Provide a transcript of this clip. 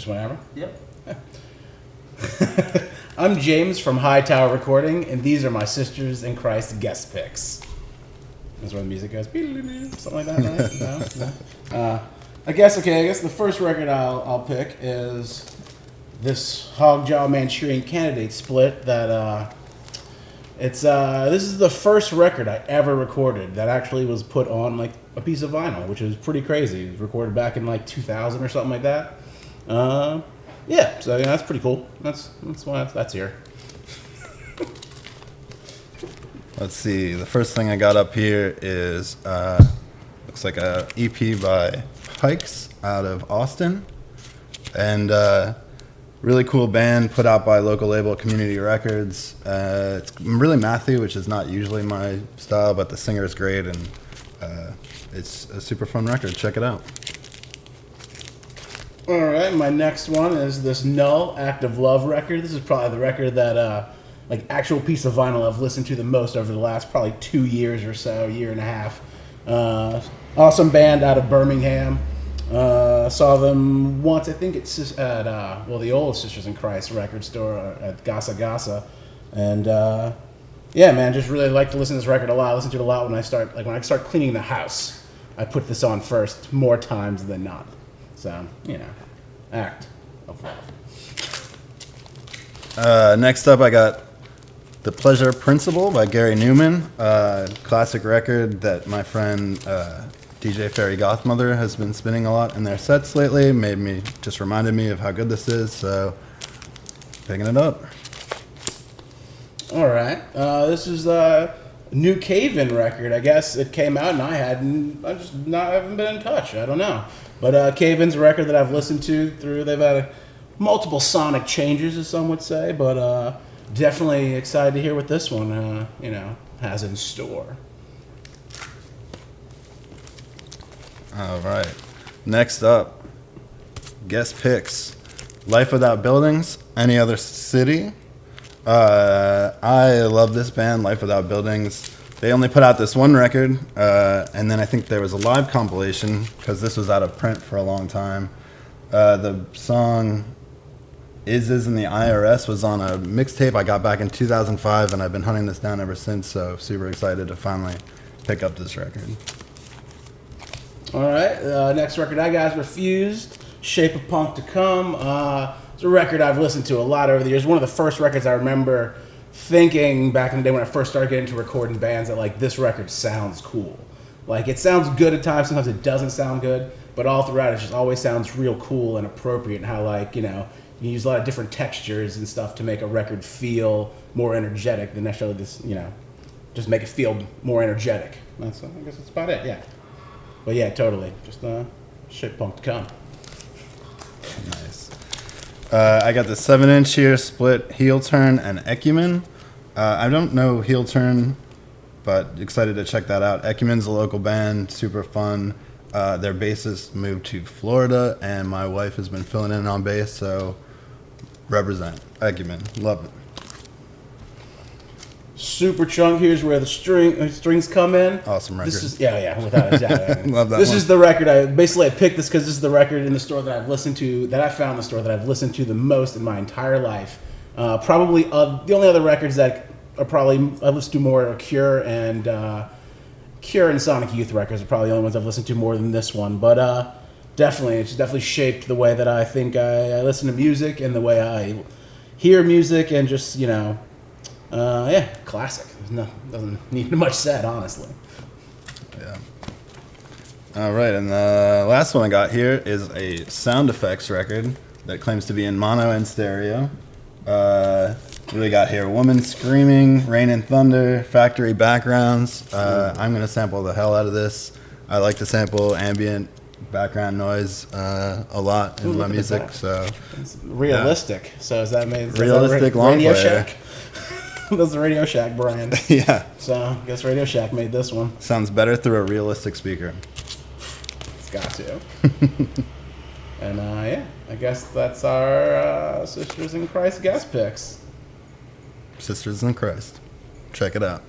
Just whenever? Yep. I'm James from Hightower Recording, and these are my Sisters in Christ guest picks. That's where the music goes. Something like that, right? No? I guess the first record I'll pick is this HAWG JAW Manchurian Candidate split that this is the first record I ever recorded that actually was put on like a piece of vinyl, which is pretty crazy. It was recorded back in like 2000 or something like that. Yeah, so that's pretty cool. That's why that's here. Let's see. The first thing I got up here is looks like a EP by Pikes out of Austin, and really cool band put out by local label Community Records. It's really mathy, which is not usually my style, but the singer is great, and it's a super fun record. Check it out. All right, my next one is this Null Act of Love record. This is probably the record that like actual piece of vinyl I've listened to the most over the last probably 2 years or so, year and a half. Awesome band out of Birmingham. Saw them once, I think it's at the old Sisters in Christ record store at Gasa Gasa, and yeah, man, just really like to listen to this record a lot. I listen to it a lot when I start cleaning the house. I put this on first more times than not. So, Act of Love. Next up, I got The Pleasure Principle by Gary Newman, classic record that my friend DJ Fairy Gothmother has been spinning a lot in their sets lately. Reminded me of how good this is, so picking it up. All right, this is a new Cave-In record. I guess it came out and I haven't been in touch. I don't know. But Cave-In's a record that I've listened to they've had multiple sonic changes, as some would say, but definitely excited to hear what this one, has in store. All right. Next up, guest picks. Life Without Buildings, Any Other City. I love this band, Life Without Buildings. They only put out this one record, and then I think there was a live compilation because this was out of print for a long time. The song Is in the IRS was on a mixtape I got back in 2005, and I've been hunting this down ever since, so super excited to finally pick up this record. All right, next record I got is Refused, Shape of Punk to Come. It's a record I've listened to a lot over the years. One of the first records I remember thinking back in the day when I first started getting into recording bands that like this record sounds cool. Like it sounds good at times, sometimes it doesn't sound good, but all throughout it just always sounds real cool and appropriate, and how like, you use a lot of different textures and stuff to make a record feel more energetic than necessarily just, just make it feel more energetic. I guess that's about it, yeah. But yeah, totally. Just shit punk to come. Nice. I got the 7-inch here, split Heel Turn and EKUMEN. I don't know Heel Turn, but excited to check that out. EKUMEN's a local band, super fun. Their bassist moved to Florida, and my wife has been filling in on bass, so represent EKUMEN. Love it. Superchunk, here's where the strings come in. Awesome record. This is without a doubt. Love that This one. is the record I picked this because this is the record in the store that I've listened to, that I found in the store that I've listened to the most in my entire life. Probably the only other records that are probably I've listened to more are Cure and Sonic Youth records are probably the only ones I've listened to more than this one. But it's definitely shaped the way that I think I listen to music and the way I hear music, and just classic. Doesn't need much said, honestly. Yeah. All right, and the last one I got here is a sound effects record that claims to be in mono and stereo. What do we got here? Woman screaming, rain and thunder, factory backgrounds. I'm going to sample the hell out of this. I like to sample ambient background noise a lot in my music. So it's realistic. Yeah. So is that made realistic long Radio player? Shack? That's the Radio Shack brand. Yeah. So I guess Radio Shack made this one. Sounds better through a realistic speaker. It's got to. And I guess that's our Sisters in Christ guest picks. Sisters in Christ. Check it out.